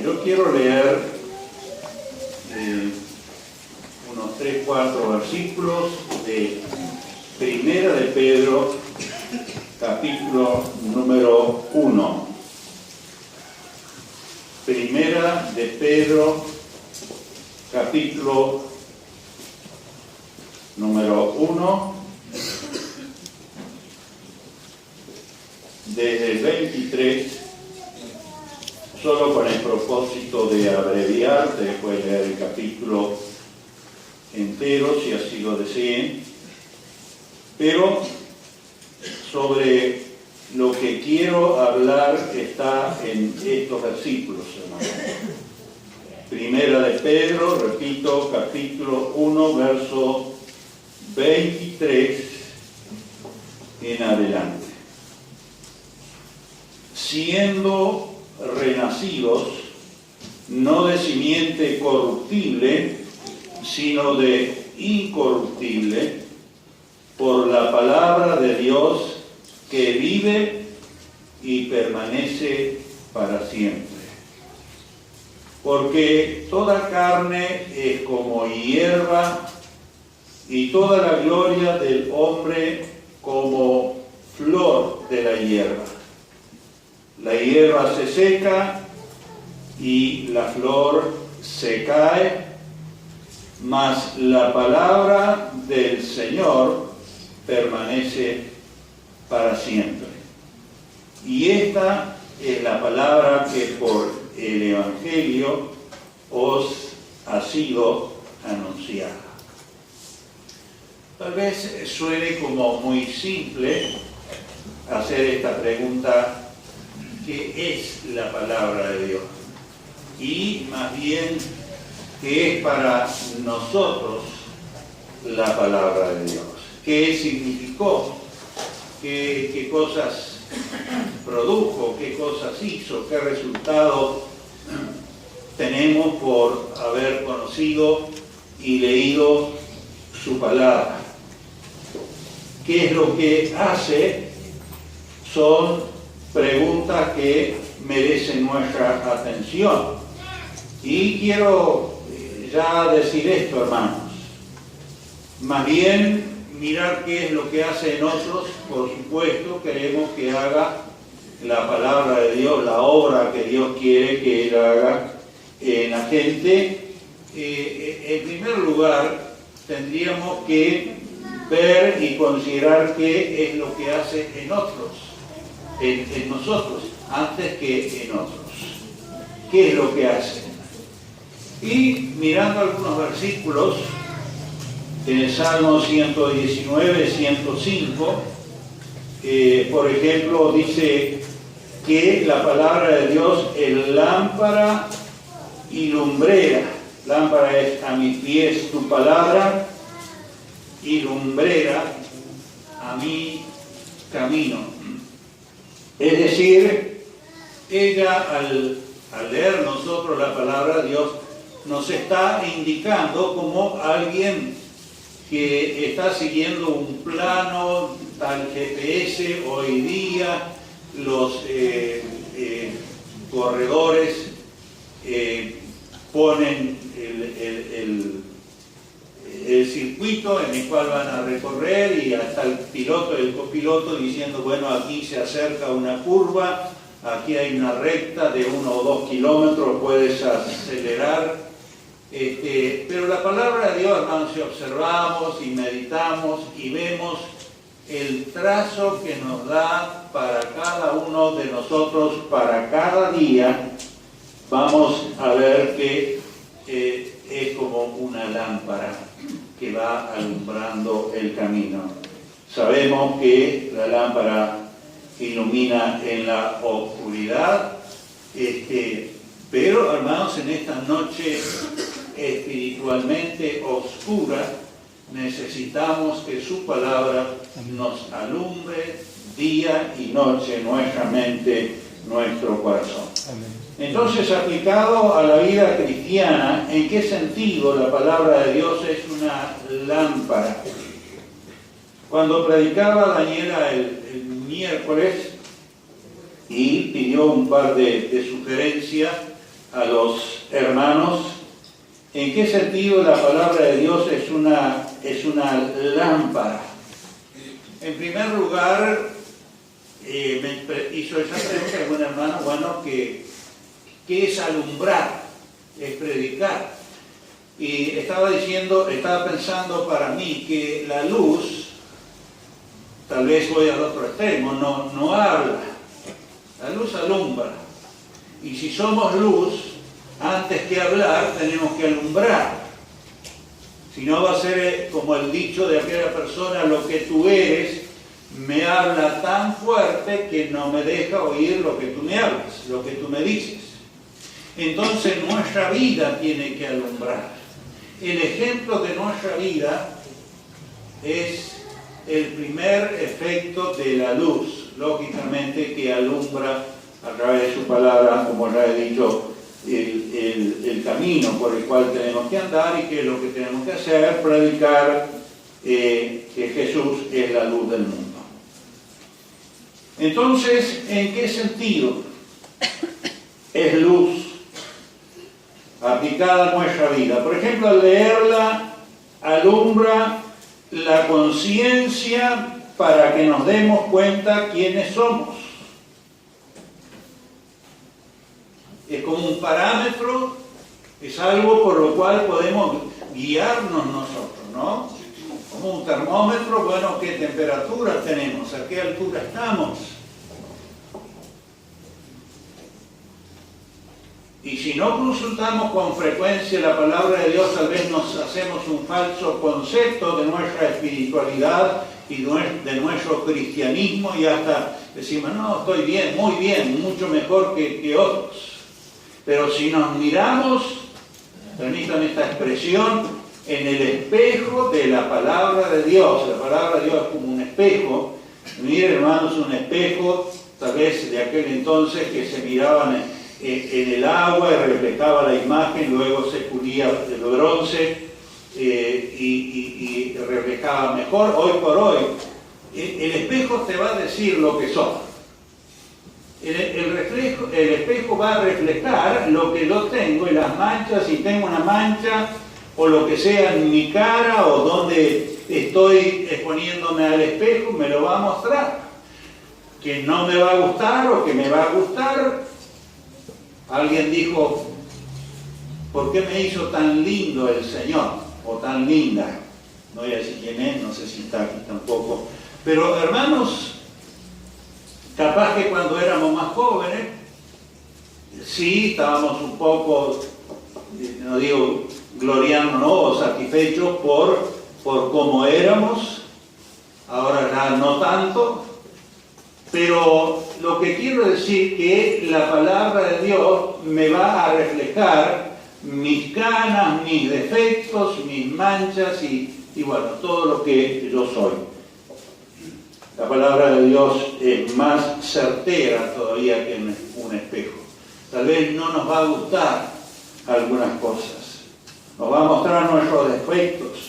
Yo quiero leer unos 3-4 versículos de Primera de Pedro, capítulo número 1. Primera de Pedro, capítulo número 1, desde el 23, solo con el propósito de abreviar, después leer el capítulo entero, si así lo deseen, pero sobre lo que quiero hablar está en estos versículos, hermanos. Primera de Pedro, repito, capítulo 1, verso 23 en adelante. Siendo renacidos, no de simiente corruptible, sino de incorruptible, por la palabra de Dios que vive y permanece para siempre. Porque toda carne es como hierba, y toda la gloria del hombre como flor de la hierba. La hierba se seca y la flor se cae, mas la palabra del Señor permanece para siempre. Y esta es la palabra que por el Evangelio os ha sido anunciada. Tal vez suene como muy simple hacer esta pregunta: ¿qué es la palabra de Dios? Y más bien, ¿qué es para nosotros la palabra de Dios? ¿Qué significó? ¿Qué cosas produjo? ¿Qué cosas hizo? ¿Qué resultado tenemos por haber conocido y leído su palabra? ¿Qué es lo que hace? Son preguntas que merecen nuestra atención. Y quiero ya decir esto, hermanos. Más bien, mirar qué es lo que hace en otros. Por supuesto, queremos que haga la palabra de Dios, la obra que Dios quiere que Él haga en la gente. En primer lugar, tendríamos que ver y considerar qué es lo que hace en otros, en nosotros, antes que en otros. ¿Qué es lo que hace? Y mirando algunos versículos, en el Salmo 119, 105, por ejemplo, dice que la palabra de Dios es lámpara y lumbrera. Lámpara es a mis pies tu palabra, y lumbrera a mi camino. Es decir, ella al leer nosotros la palabra de Dios nos está indicando como alguien que está siguiendo un plano, tal GPS. Hoy día los corredores ponen el circuito en el cual van a recorrer, y hasta el piloto y el copiloto diciendo: bueno, aquí se acerca una curva, aquí hay una recta de 1 o 2 kilómetros, puedes acelerar. Pero la palabra de Dios, hermanos, si observamos y meditamos y vemos el trazo que nos da para cada uno de nosotros, para cada día, vamos a ver que es como una lámpara que va alumbrando el camino. Sabemos que la lámpara ilumina en la oscuridad, pero, hermanos, en esta noche espiritualmente oscura, necesitamos que su palabra nos alumbre día y noche nuestra mente, nuestro corazón. Entonces, aplicado a la vida cristiana, ¿en qué sentido la palabra de Dios es una lámpara? Cuando predicaba Daniela el miércoles y pidió un par de sugerencias a los hermanos en qué sentido la palabra de Dios es una lámpara. En primer lugar, me hizo esa pregunta un hermano, bueno, ¿qué es alumbrar? Es predicar. Y estaba pensando para mí que la luz, tal vez voy al otro extremo, no habla. La luz alumbra. Y si somos luz, antes que hablar, tenemos que alumbrar. Si no, va a ser como el dicho de aquella persona: lo que tú eres me habla tan fuerte que no me deja oír lo que tú me hablas, lo que tú me dices. Entonces nuestra vida tiene que alumbrar. El ejemplo de nuestra vida es el primer efecto de la luz, lógicamente, que alumbra a través de su palabra, como ya he dicho, el camino por el cual tenemos que andar, y que lo que tenemos que hacer, predicar que Jesús es la luz del mundo. Entonces, ¿en qué sentido es luz aplicada a nuestra vida? Por ejemplo, al leerla, alumbra la conciencia para que nos demos cuenta quiénes somos. Es como un parámetro, es algo por lo cual podemos guiarnos nosotros, ¿no? Como un termómetro, bueno, ¿qué temperatura tenemos? ¿A qué altura estamos? Y si no consultamos con frecuencia la palabra de Dios, tal vez nos hacemos un falso concepto de nuestra espiritualidad y de nuestro cristianismo, y hasta decimos: no, estoy bien, muy bien, mucho mejor que otros. Pero si nos miramos, permítanme esta expresión, en el espejo de la palabra de Dios, la palabra de Dios es como un espejo. Miren, hermanos, un espejo tal vez de aquel entonces que se miraban en el agua y reflejaba la imagen, luego se pulía el bronce y reflejaba mejor. Hoy por hoy, el espejo te va a decir lo que sos. El espejo va a reflejar lo que yo tengo, y las manchas, si tengo una mancha o lo que sea en mi cara o donde estoy exponiéndome al espejo, me lo va a mostrar. Que no me va a gustar o que me va a gustar. Alguien dijo: ¿por qué me hizo tan lindo el Señor? O tan linda. No voy a decir quién es, no sé si está aquí tampoco. Pero hermanos, capaz que cuando éramos más jóvenes, sí, estábamos un poco, no digo gloriándonos o satisfechos por cómo éramos. Ahora ya no tanto. Pero lo que quiero decir que la palabra de Dios me va a reflejar mis canas, mis defectos, mis manchas y bueno, todo lo que yo soy. La palabra de Dios es más certera todavía que un espejo. Tal vez no nos va a gustar algunas cosas. Nos va a mostrar nuestros defectos,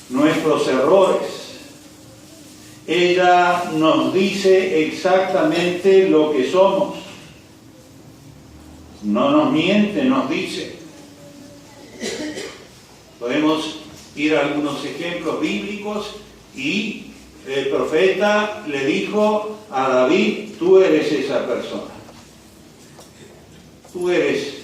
nuestros errores. Ella nos dice exactamente lo que somos. No nos miente, nos dice. Podemos ir a algunos ejemplos bíblicos, y el profeta le dijo a David: tú eres esa persona. Tú eres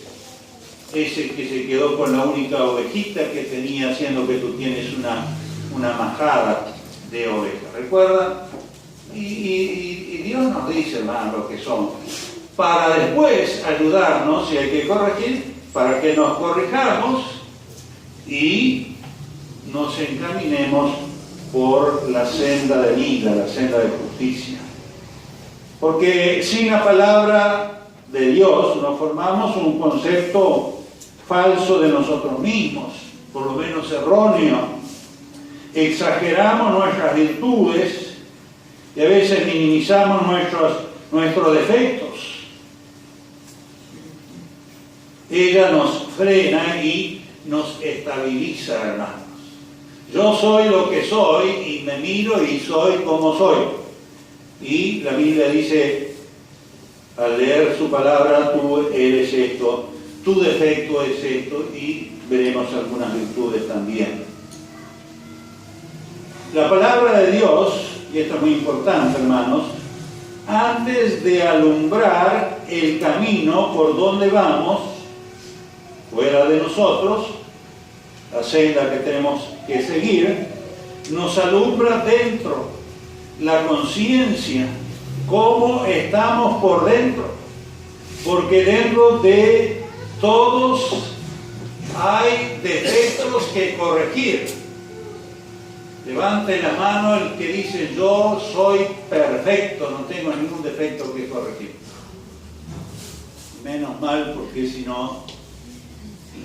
ese que se quedó con la única ovejita que tenía, haciendo que tú tienes una majada de ovejas. ¿Recuerdan? Y Dios nos dice, hermano, lo que somos, para después ayudarnos, si hay que corregir, para que nos corrijamos y nos encaminemos por la senda de vida, la senda de justicia. Porque sin la palabra de Dios nos formamos un concepto falso de nosotros mismos, por lo menos erróneo. Exageramos nuestras virtudes y a veces minimizamos nuestros defectos. Ella nos frena y nos estabiliza, hermanos. Yo soy lo que soy y me miro y soy como soy. Y la Biblia dice: al leer su palabra, tú eres esto, tu defecto es esto, y veremos algunas virtudes también. La palabra de Dios, y esto es muy importante, hermanos, antes de alumbrar el camino por donde vamos, fuera de nosotros, la senda que tenemos que seguir, nos alumbra dentro, la conciencia, cómo estamos por dentro, porque dentro de todos hay defectos que corregir. Levante la mano el que dice: yo soy perfecto, no tengo ningún defecto que corregir. Menos mal, porque si no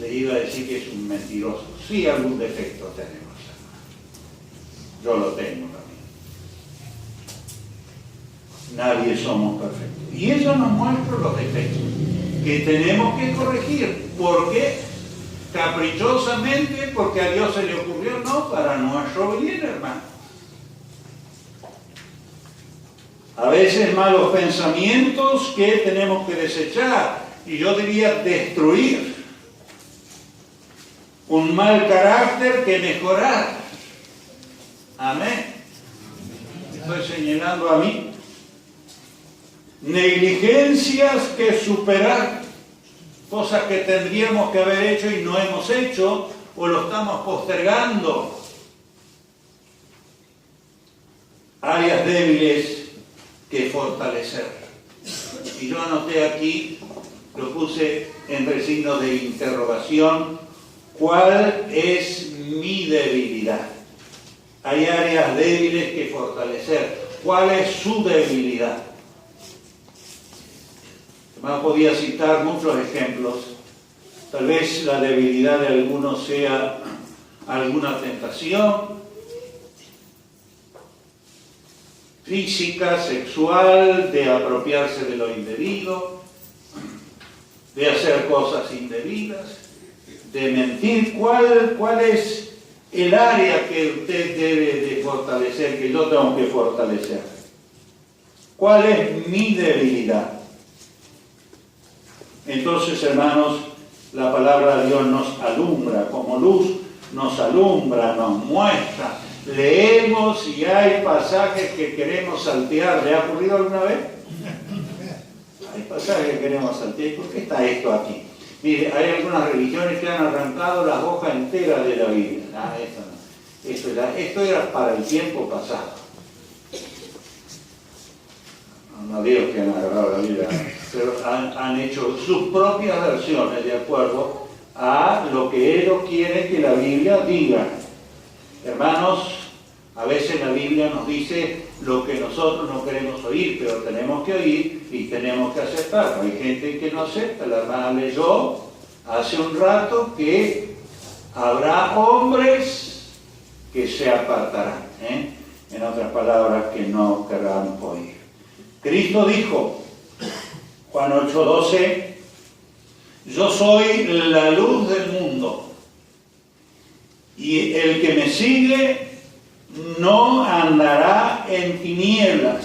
le iba a decir que es un mentiroso. Sí, algún defecto tenemos, hermano. Yo lo tengo también. Nadie somos perfectos. Y eso nos muestra los defectos que tenemos que corregir. ¿Por qué? Caprichosamente, porque a Dios se le ocurrió, no, para nuestro bien, hermano. A veces malos pensamientos que tenemos que desechar, y yo diría destruir. Un mal carácter que mejorar. Amén. Estoy señalando a mí. Negligencias que superar. Cosas que tendríamos que haber hecho y no hemos hecho, o lo estamos postergando. Áreas débiles que fortalecer. Y yo anoté aquí, lo puse entre signos de interrogación: ¿cuál es mi debilidad? Hay áreas débiles que fortalecer. ¿Cuál es su debilidad? Podía citar muchos ejemplos. Tal vez la debilidad de algunos sea alguna tentación física, sexual, de apropiarse de lo indebido, de hacer cosas indebidas, de mentir. ¿Cuál es el área que usted debe de fortalecer, que yo tengo que fortalecer? ¿Cuál es mi debilidad? Entonces, hermanos, la palabra de Dios nos alumbra, como luz nos alumbra, nos muestra. Leemos y hay pasajes que queremos saltear. ¿Le ha ocurrido alguna vez? Hay pasajes que queremos saltear. ¿Por qué está esto aquí? Mire, hay algunas religiones que han arrancado las hojas enteras de la Biblia. Ah, esto era para el tiempo pasado. No digo que han agarrado la Biblia, pero han hecho sus propias versiones de acuerdo a lo que ellos quieren que la Biblia diga. Hermanos, a veces la Biblia nos dice lo que nosotros no queremos oír, pero tenemos que oír y tenemos que aceptar. Hay gente que no acepta. La hermana leyó hace un rato que habrá hombres que se apartarán, en otras palabras, que no querrán oír. Cristo dijo, Juan 8:12, yo soy la luz del mundo, y el que me sigue no andará en tinieblas,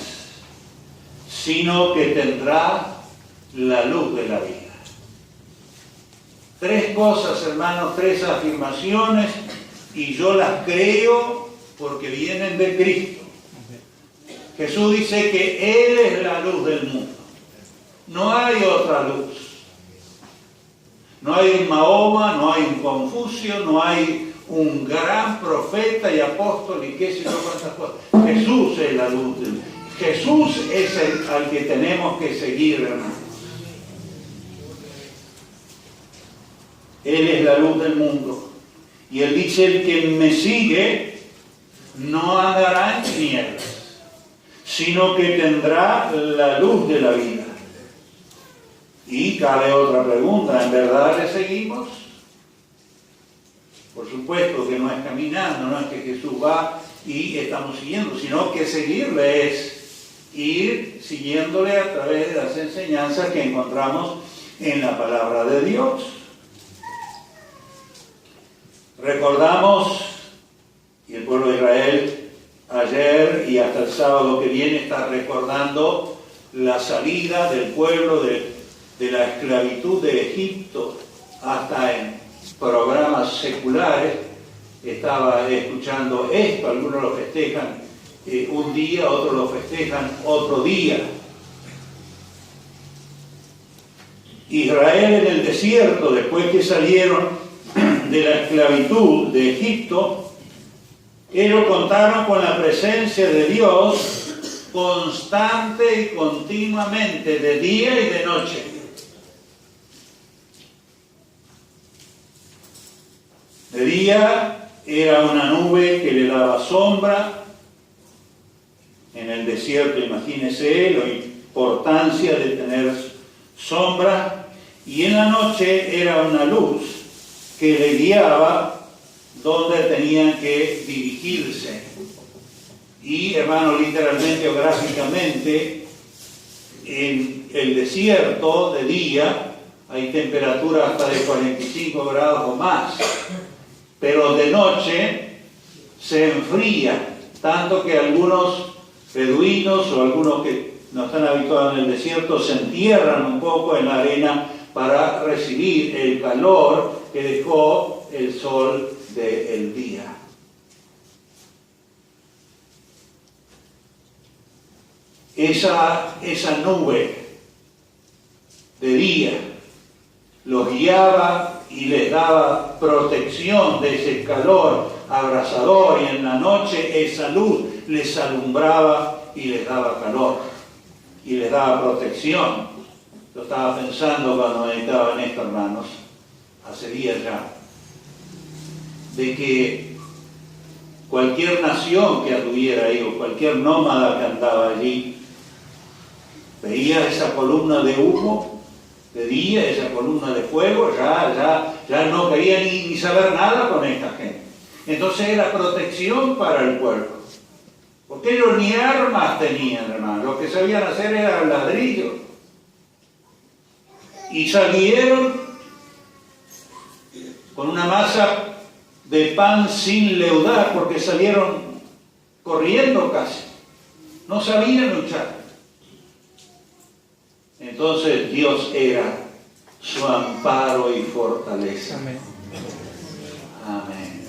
sino que tendrá la luz de la vida. Tres cosas, hermanos, tres afirmaciones, y yo las creo porque vienen de Cristo. Jesús dice que Él es la luz del mundo. No hay otra luz. No hay un Mahoma, no hay un Confucio, no hay un gran profeta y apóstol y qué sé yo cuántas cosas. Jesús es la luz del mundo. Jesús es al que tenemos que seguir, hermanos. Él es la luz del mundo. Y Él dice, el que me sigue no andará en tinieblas, sino que tendrá la luz de la vida. Y cabe otra pregunta, ¿en verdad le seguimos? Por supuesto que no es caminando, no es que Jesús va y estamos siguiendo, sino que seguirle es ir siguiéndole a través de las enseñanzas que encontramos en la palabra de Dios. Recordamos, y el pueblo de Israel ayer y hasta el sábado que viene está recordando la salida del pueblo de la esclavitud de Egipto, hasta en programas seculares estaba escuchando esto. Algunos lo festejan un día, otros lo festejan otro día. Israel en el desierto, después que salieron de la esclavitud de Egipto, ellos contaron con la presencia de Dios constante y continuamente, de día y de noche. De día era una nube que le daba sombra. En el desierto, imagínense la importancia de tener sombra. Y en la noche era una luz que le guiaba donde tenían que dirigirse. Y, hermano, literalmente o gráficamente, en el desierto de día hay temperaturas hasta de 45 grados o más, pero de noche se enfría, tanto que algunos beduinos o algunos que no están habituados en el desierto se entierran un poco en la arena para recibir el calor que dejó el sol del día. Esa nube de día los guiaba y les daba protección de ese calor abrasador, y en la noche esa luz les alumbraba y les daba calor y les daba protección. Yo estaba pensando cuando meditaba en esto, hermanos, hace días ya, de que cualquier nación que anduviera ahí o cualquier nómada que andaba allí veía esa columna de humo de día, esa columna de fuego, ya no quería ni saber nada con esta gente. Entonces era protección para el pueblo, porque ellos ni armas tenían, hermano. Lo que sabían hacer era ladrillo. Y salieron con una masa de pan sin leudar, porque salieron corriendo casi. No sabían luchar. Entonces Dios era su amparo y fortaleza. Amén. Amén.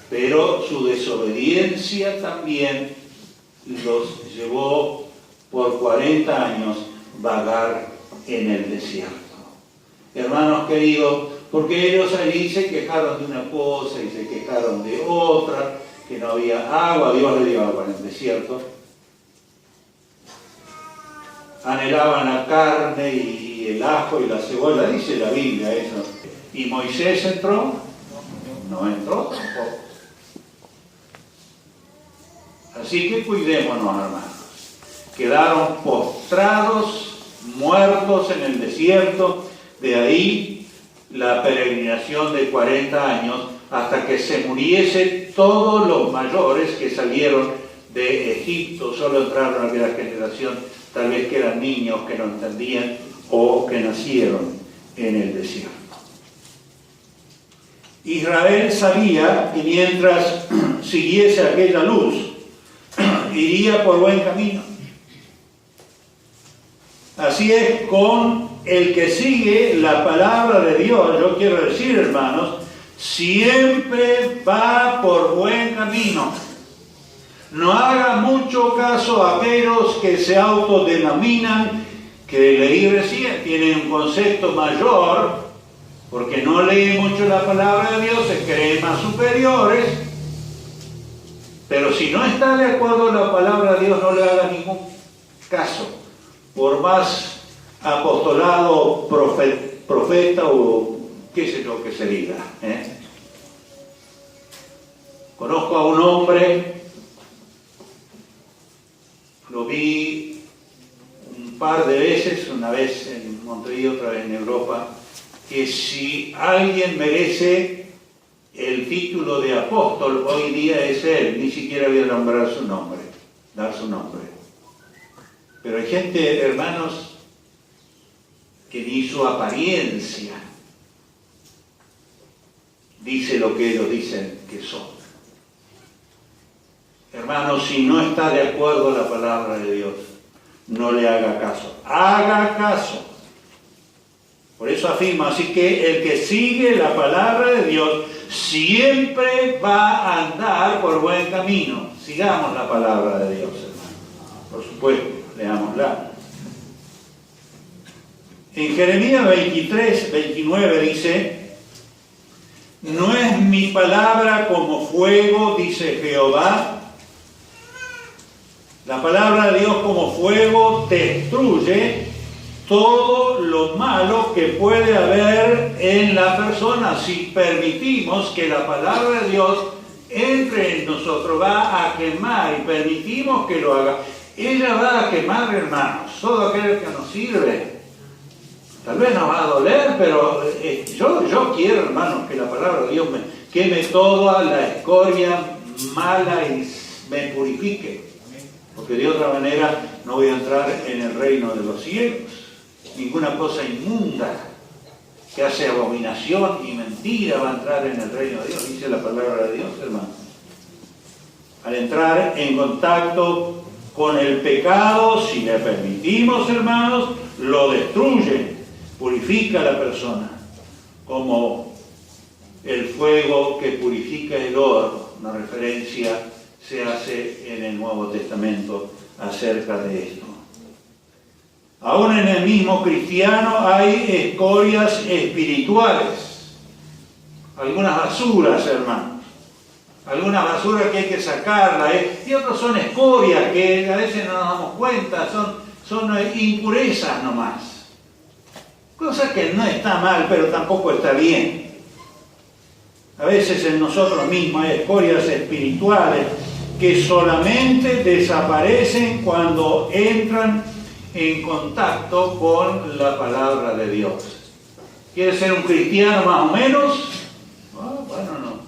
Pero su desobediencia también los llevó por 40 años vagar en el desierto. Hermanos queridos, porque ellos allí se quejaron de una cosa y se quejaron de otra, que no había agua. Dios le dio agua en el desierto. Anhelaban la carne y el ajo y la cebolla, dice la Biblia eso. ¿Y Moisés entró? No entró tampoco. Así que cuidémonos, hermanos. Quedaron postrados, muertos en el desierto. De ahí la peregrinación de 40 años, hasta que se muriese todos los mayores que salieron de Egipto. Solo entraron a aquella generación, tal vez que eran niños que no entendían o que nacieron en el desierto. Israel sabía que mientras siguiese aquella luz, iría por buen camino. Así es con el que sigue la palabra de Dios. Yo quiero decir, hermanos, siempre va por buen camino. No haga mucho caso a aquellos que se autodenominan, que leí recién, tienen un concepto mayor, porque no leen mucho la palabra de Dios, se creen más superiores. Pero si no está de acuerdo con la palabra de Dios, no le haga ningún caso. Por más apostolado, profeta o qué sé yo que se diga. Conozco a un hombre, lo vi un par de veces, una vez en Montevideo, otra vez en Europa, que si alguien merece el título de apóstol, hoy día es él. Ni siquiera voy a nombrar su nombre, dar su nombre. Pero hay gente, hermanos, que ni su apariencia dice lo que ellos dicen que son. Hermanos, si no está de acuerdo a la palabra de Dios, no le haga caso. Haga caso. Por eso afirma, así que el que sigue la palabra de Dios siempre va a andar por buen camino. Sigamos la palabra de Dios, hermano. Por supuesto, leámosla. En Jeremías 23, 29 dice: no es mi palabra como fuego, dice Jehová. La palabra de Dios como fuego destruye todo lo malo que puede haber en la persona. Si permitimos que la palabra de Dios entre en nosotros, va a quemar, y permitimos que lo haga, ella va a quemar, hermanos, todo aquello que nos sirve. Tal vez nos va a doler, pero yo quiero, hermanos, que la palabra de Dios me queme toda la escoria mala y me purifique. Porque de otra manera no voy a entrar en el reino de los cielos. Ninguna cosa inmunda que hace abominación y mentira va a entrar en el reino de Dios, dice la palabra de Dios, hermano. Al entrar en contacto con el pecado, si le permitimos, hermanos, lo destruye, purifica a la persona, como el fuego que purifica el oro. Una referencia se hace en el Nuevo Testamento acerca de esto. Aún en el mismo cristiano hay escorias espirituales, algunas basuras, hermanos, algunas basuras que hay que sacarlas, y otros son escorias que a veces no nos damos cuenta, son impurezas nomás, cosa que no está mal, pero tampoco está bien. A veces en nosotros mismos hay escorias espirituales que solamente desaparecen cuando entran en contacto con la palabra de Dios. ¿Quiere ser un cristiano más o menos? Bueno,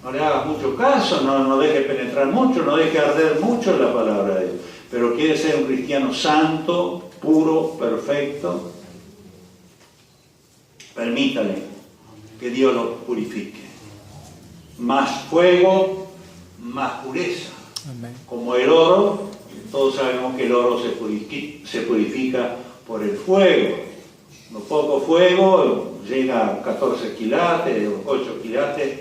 no le hagas mucho caso, no deje penetrar mucho, no deje arder mucho la palabra de Dios. Pero quiere ser un cristiano santo, puro, perfecto, permítale que Dios lo purifique. Más fuego, más pureza. Amén. Como el oro, todos sabemos que el oro se purifica por el fuego. Un poco fuego llega a 14 quilates, 8 quilates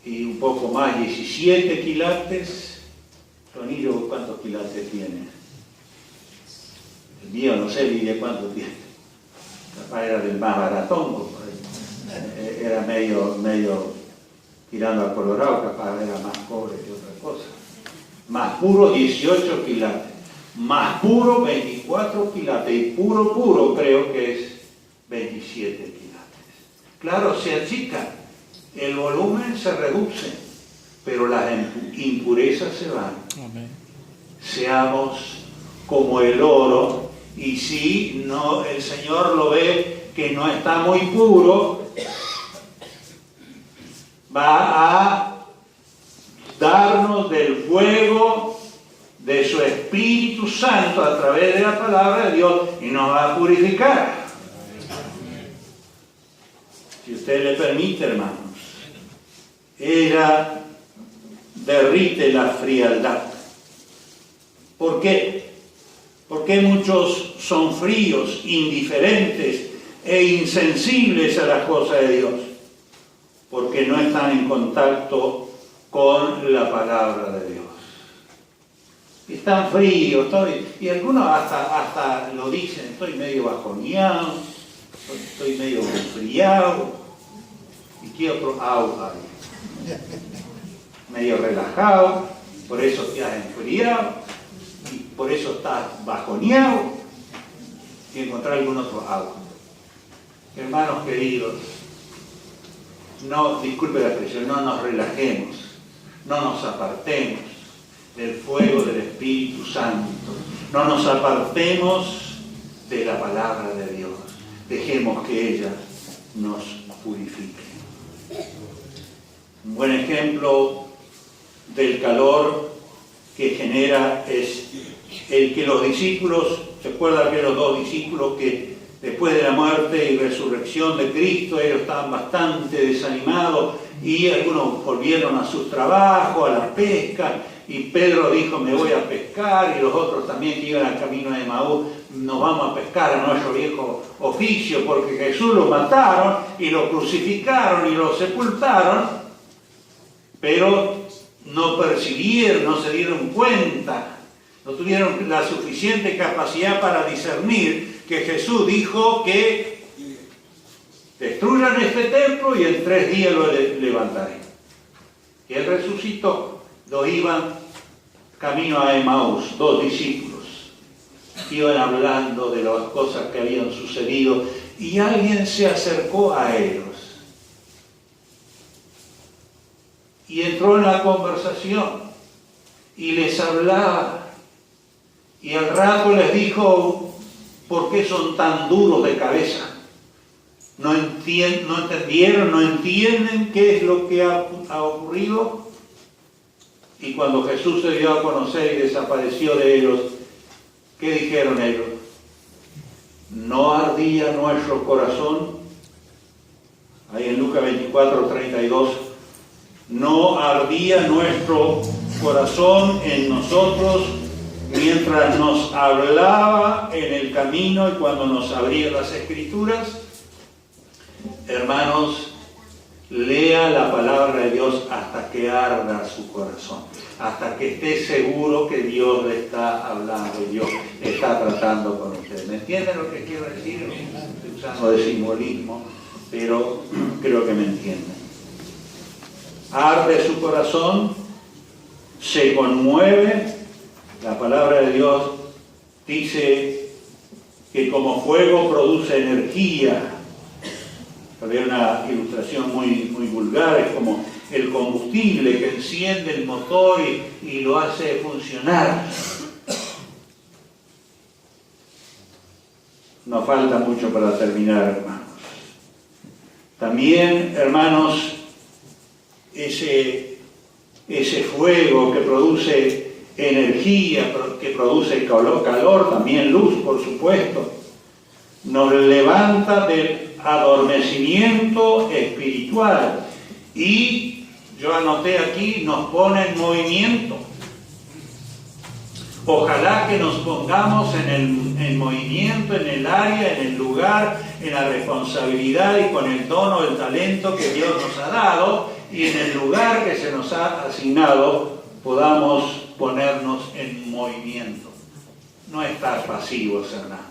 y un poco más, 17 quilates. ¿Tu anillo cuántos quilates tiene? El mío no sé ni de cuánto tiene. Capaz era del más baratón, era medio tirando al colorado, capaz era más pobre que otra cosa. Más puro 18 quilates, más puro 24 quilates, y puro creo que es 27 quilates. Claro, se achica, el volumen se reduce, pero las impurezas se van. Amén. Seamos como el oro, y si no, el Señor lo ve que no está muy puro, va a darnos del fuego de su Espíritu Santo a través de la palabra de Dios y nos va a purificar. Si usted le permite, hermanos, ella derrite la frialdad. ¿Por qué? Porque muchos son fríos, indiferentes e insensibles a las cosas de Dios, porque no están en contacto con la palabra de Dios. Están fríos, y algunos hasta lo dicen: estoy medio bajoneado, estoy medio resfriado, y qué otro agua, medio relajado, por eso te has enfriado, y por eso estás bajoneado, y encontrar algún otro agua. Hermanos queridos, no, disculpe la expresión, no nos relajemos, no nos apartemos del fuego del Espíritu Santo, no nos apartemos de la palabra de Dios, dejemos que ella nos purifique. Un buen ejemplo del calor que genera es el que los discípulos, ¿se acuerdan que los dos discípulos que después de la muerte y resurrección de Cristo, ellos estaban bastante desanimados y algunos volvieron a sus trabajos, a la pesca, y Pedro dijo, me voy a pescar, y los otros también que iban al camino de Emaús, nos vamos a pescar a nuestro viejo oficio, porque Jesús lo mataron y lo crucificaron y lo sepultaron, pero no percibieron, no se dieron cuenta, no tuvieron la suficiente capacidad para discernir que Jesús dijo que destruyan este templo y en 3 días lo levantaré. Y él resucitó. Dos iban camino a Emaús, 2 discípulos. Iban hablando de las cosas que habían sucedido y alguien se acercó a ellos. Y entró en la conversación y les hablaba. Y al rato les dijo, ¿por qué son tan duros de cabeza? No entendieron, no entienden qué es lo que ha ocurrido. Y cuando Jesús se dio a conocer y desapareció de ellos, ¿qué dijeron ellos? ¿No ardía nuestro corazón? Ahí en Lucas 24:32, ¿no ardía nuestro corazón en nosotros mientras nos hablaba en el camino y cuando nos abría las Escrituras? Hermanos, lea la palabra de Dios hasta que arda su corazón, hasta que esté seguro que Dios le está hablando y Dios está tratando con usted. ¿Me entienden lo que quiero decir? Estoy usando de simbolismo, pero creo que me entienden. Arde su corazón, se conmueve. La palabra de Dios dice que como fuego produce energía. Había una ilustración muy vulgar, es como el combustible que enciende el motor y lo hace funcionar. Nos falta mucho para terminar, hermanos. También, hermanos, ese fuego que produce energía, que produce calor, también luz, por supuesto, nos levanta del adormecimiento espiritual y yo anoté aquí, nos pone en movimiento. Ojalá que nos pongamos en movimiento, en el área, en el lugar, en la responsabilidad y con el don o el talento que Dios nos ha dado, y en el lugar que se nos ha asignado podamos ponernos en movimiento. No estar pasivos, hermanos.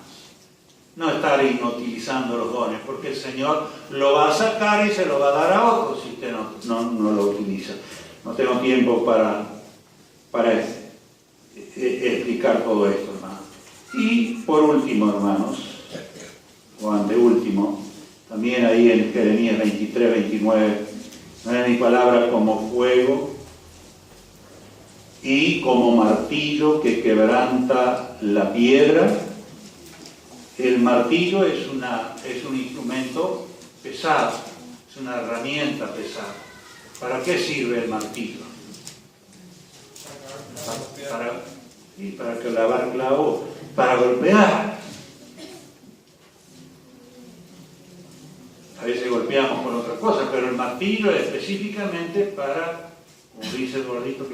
No estar inutilizando los dones, porque el Señor lo va a sacar y se lo va a dar a otros si usted no lo utiliza. No tengo tiempo para explicar todo esto, hermanos. Y por último, hermanos, o anteúltimo, también ahí en Jeremías 23:29, no es mi palabra como fuego y como martillo que quebranta la piedra. El martillo es un instrumento pesado, es una herramienta pesada. ¿Para qué sirve el martillo? Para clavar clavos, para golpear. A veces golpeamos con otra cosa, pero el martillo es específicamente para, como dice el gordito,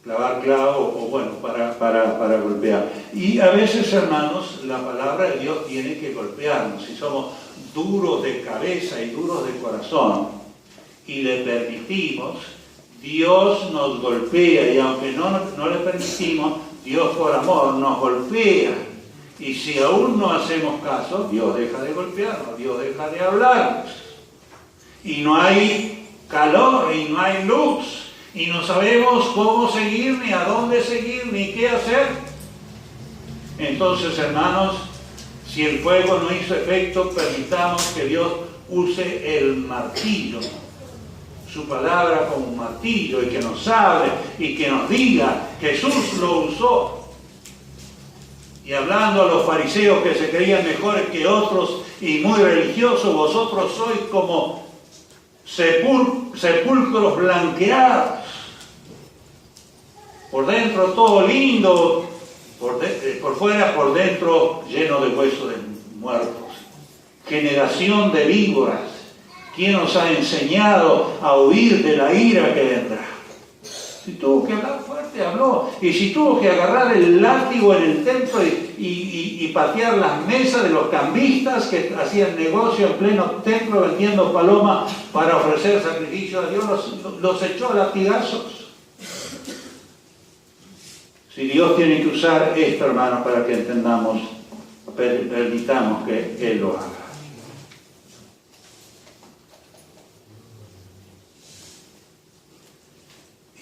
clavar clavos, o bueno, para golpear. Y a veces, hermanos, la palabra de Dios tiene que golpearnos. Si somos duros de cabeza y duros de corazón y le permitimos, Dios nos golpea, y aunque no le permitimos, Dios por amor nos golpea. Y si aún no hacemos caso, Dios deja de golpearnos, Dios deja de hablarnos. Y no hay calor, y no hay luz, y no sabemos cómo seguir, ni a dónde seguir, ni qué hacer. Entonces, hermanos, si el fuego no hizo efecto, permitamos que Dios use el martillo, su palabra como un martillo, y que nos hable y que nos diga, Jesús lo usó. Y hablando a los fariseos que se creían mejores que otros y muy religiosos, vosotros sois como sepulcros blanqueados, por dentro todo lindo, por fuera, por dentro lleno de huesos de muertos. Generación de víboras, ¿quién nos ha enseñado a huir de la ira que vendrá? Si tuvo que hablar, te habló. Y si tuvo que agarrar el látigo en el templo y patear las mesas de los cambistas que hacían negocio en pleno templo vendiendo palomas para ofrecer sacrificio a Dios, los echó a latigazos. Si Dios tiene que usar esto, hermanos, para que entendamos, permitamos que Él lo haga.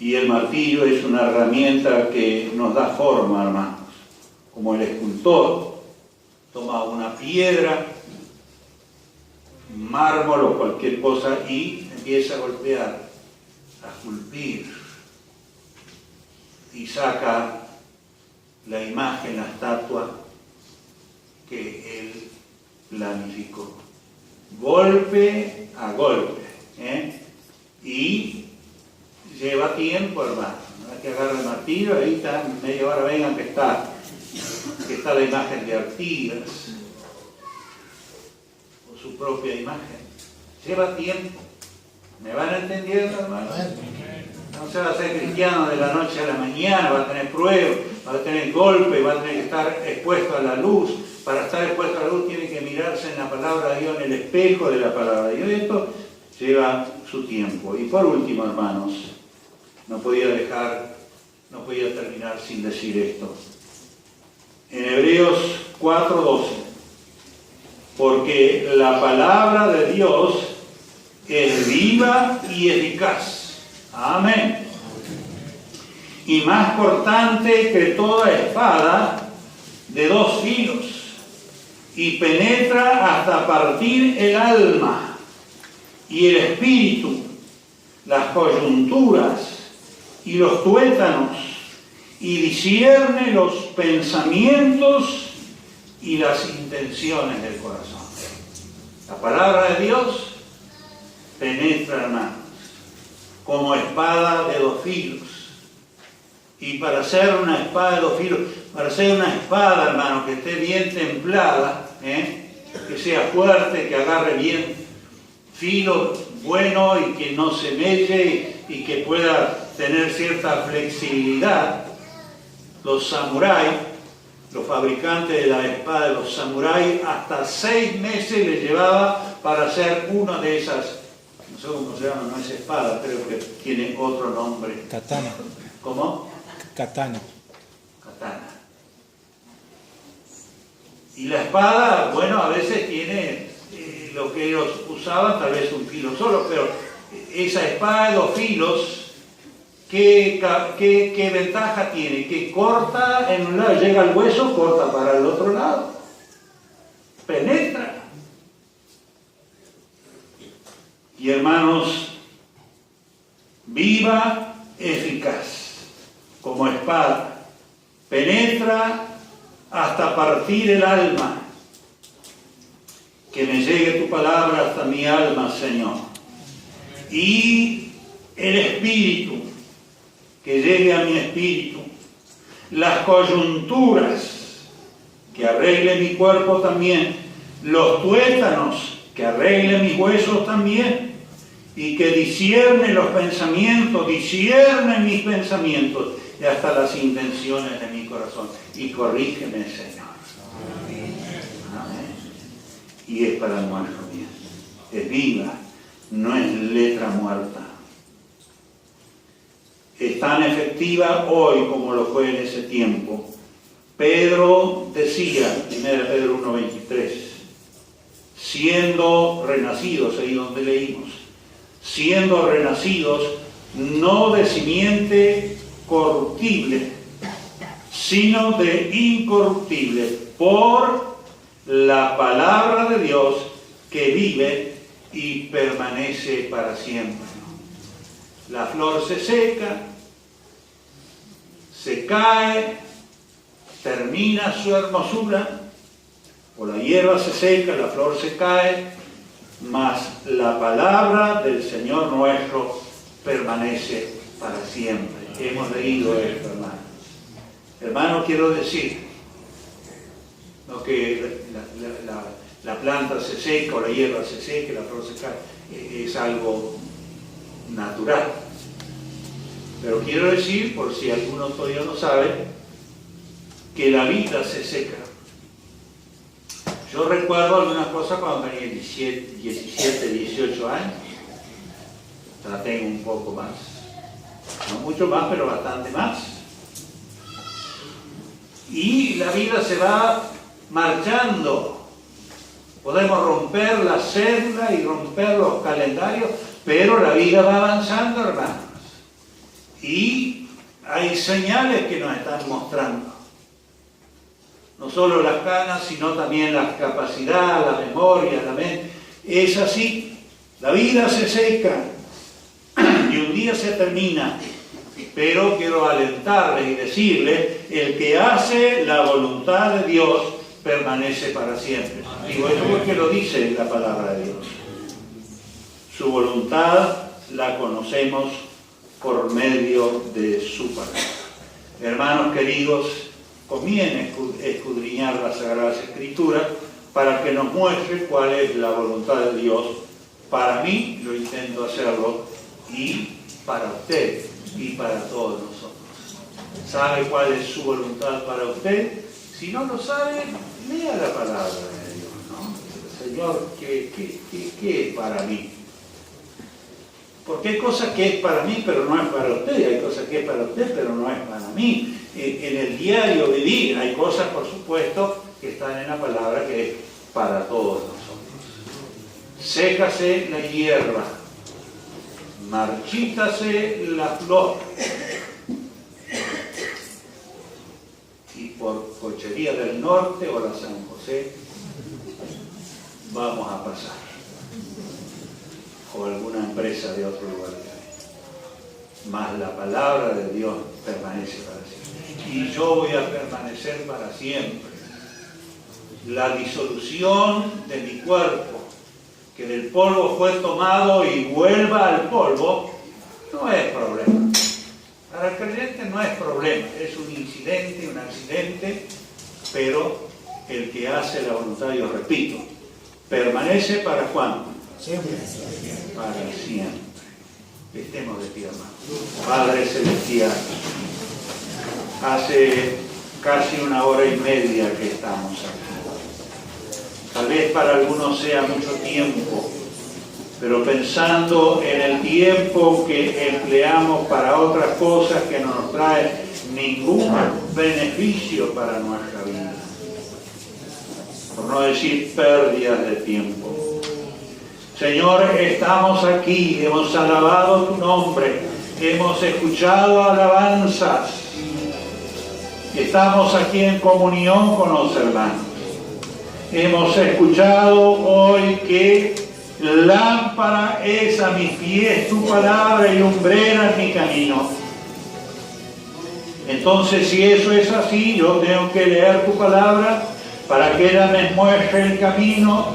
Y el martillo es una herramienta que nos da forma, hermanos. Como el escultor toma una piedra, mármol o cualquier cosa y empieza a golpear, a esculpir. Y saca la imagen, la estatua que él planificó. Golpe a golpe. Y lleva tiempo, hermano. No hay que agarrar el martillo, ahí está, media hora vengan que está la imagen de Artigas, o su propia imagen. Lleva tiempo. ¿Me van entendiendo, hermano? No se va a ser cristiano de la noche a la mañana, va a tener pruebas, va a tener golpes, va a tener que estar expuesto a la luz. Para estar expuesto a la luz tiene que mirarse en la palabra de Dios, en el espejo de la palabra de Dios. Esto lleva su tiempo. Y por último, hermanos, no podía terminar sin decir esto. En Hebreos 4:12, porque la palabra de Dios es viva y eficaz. Amén. Y más cortante que toda espada de 2 filos, y penetra hasta partir el alma y el espíritu, las coyunturas y los tuétanos, y discierne los pensamientos y las intenciones del corazón. La palabra de Dios penetra, hermanos, como espada de 2 filos. Y para ser una espada de 2 filos, para ser una espada, hermano, que esté bien templada, que sea fuerte, que agarre bien filo bueno y que no se melle y que pueda tener cierta flexibilidad, los samuráis, los fabricantes de la espada de los samuráis, hasta 6 meses les llevaba para hacer una de esas, no sé cómo se llama, no es espada, creo que tiene otro nombre. Katana. ¿Cómo? Katana. Katana. Y la espada, bueno, a veces tiene lo que ellos usaban, tal vez un filo solo, pero esa espada de 2 filos, ¿qué ventaja tiene? Que corta en un lado, llega al hueso, corta para el otro lado. Penetra. Y hermanos, viva, eficaz, como espada, penetra hasta partir el alma. Que me llegue tu palabra hasta mi alma, Señor. Y el espíritu, que llegue a mi espíritu. Las coyunturas, que arregle mi cuerpo también. Los tuétanos, que arregle mis huesos también. Y que discierne los pensamientos, discierne mis pensamientos y hasta las intenciones de mi corazón. Y corrígeme, Señor. Amén. Y es para nuestro bien. Es viva, no es letra muerta. Es tan efectiva hoy como lo fue en ese tiempo. Pedro decía, 1 Pedro 1:23, siendo renacidos, ahí donde leímos, siendo renacidos no de simiente corruptible, sino de incorruptible, por la palabra de Dios que vive y permanece para siempre. La flor se seca, se cae, termina su hermosura, o la hierba se seca, la flor se cae, mas la palabra del Señor nuestro permanece para siempre. Hemos leído esto, hermanos. Hermano, quiero decir, no que la planta se seca o la hierba se seca, la flor se cae, es algo natural. Pero quiero decir, por si alguno todavía no sabe, que la vida se seca. Yo recuerdo algunas cosas cuando tenía 17, 18 años. Ya tengo un poco más. No mucho más, pero bastante más. Y la vida se va marchando. Podemos romper la cédula y romper los calendarios, pero la vida va avanzando, hermanos. Y hay señales que nos están mostrando. No solo las canas, sino también la capacidad, la memoria, la mente. Es así. La vida se seca y un día se termina. Pero quiero alentarles y decirles, el que hace la voluntad de Dios permanece para siempre. Digo esto porque lo dice la palabra de Dios. Su voluntad la conocemos por medio de su palabra. Hermanos queridos, conviene escudriñar las Sagradas Escrituras para que nos muestre cuál es la voluntad de Dios. Para mí, yo intento hacerlo, y para usted y para todos nosotros. ¿Sabe cuál es su voluntad para usted? Si no lo sabe, lea la palabra de Dios, ¿no? Señor, ¿qué es para mí? Porque hay cosas que es para mí, pero no es para usted. Y hay cosas que es para usted, pero no es para mí. En el diario vivir hay cosas, por supuesto, que están en la palabra que es para todos nosotros. Sécase la hierba, marchítase la flor, y por Cochería del Norte o la San José vamos a pasar, o alguna empresa de otro lugar que hay. Mas la palabra de Dios permanece para siempre, y yo voy a permanecer para siempre. La disolución de mi cuerpo, que del polvo fue tomado y vuelva al polvo, no es problema. Para el creyente no es problema, es un incidente, un accidente, pero el que hace la voluntad, yo repito, permanece para ¿cuándo? Siempre. Para siempre. Estemos de pie, hermanos. Padre Celestial, hace casi 1 hora y media que estamos aquí. Tal vez para algunos sea mucho tiempo, pero pensando en el tiempo que empleamos para otras cosas que no nos traen ningún beneficio para nuestra vida, por no decir pérdidas de tiempo. Señor, estamos aquí, hemos alabado tu nombre, hemos escuchado alabanzas, estamos aquí en comunión con los hermanos. Hemos escuchado hoy que lámpara es a mis pies tu palabra y lumbrera en mi camino. Entonces, si eso es así, yo tengo que leer tu palabra para que ella me muestre el camino,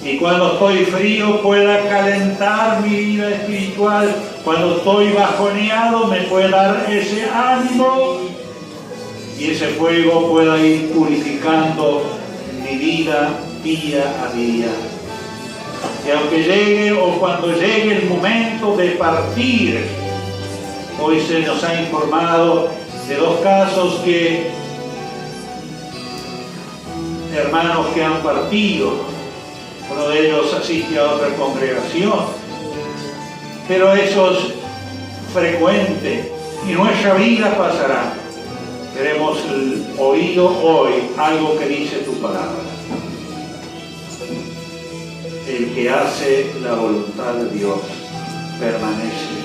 y cuando estoy frío pueda calentar mi vida espiritual, cuando estoy bajoneado me pueda dar ese ánimo, y ese fuego pueda ir purificando mi vida día a día. Y aunque llegue o cuando llegue el momento de partir, hoy se nos ha informado de 2 casos que hermanos que han partido. Uno de ellos asiste a otra congregación, pero eso es frecuente y nuestra vida pasará. Queremos oído hoy algo que dice tu palabra. El que hace la voluntad de Dios permanece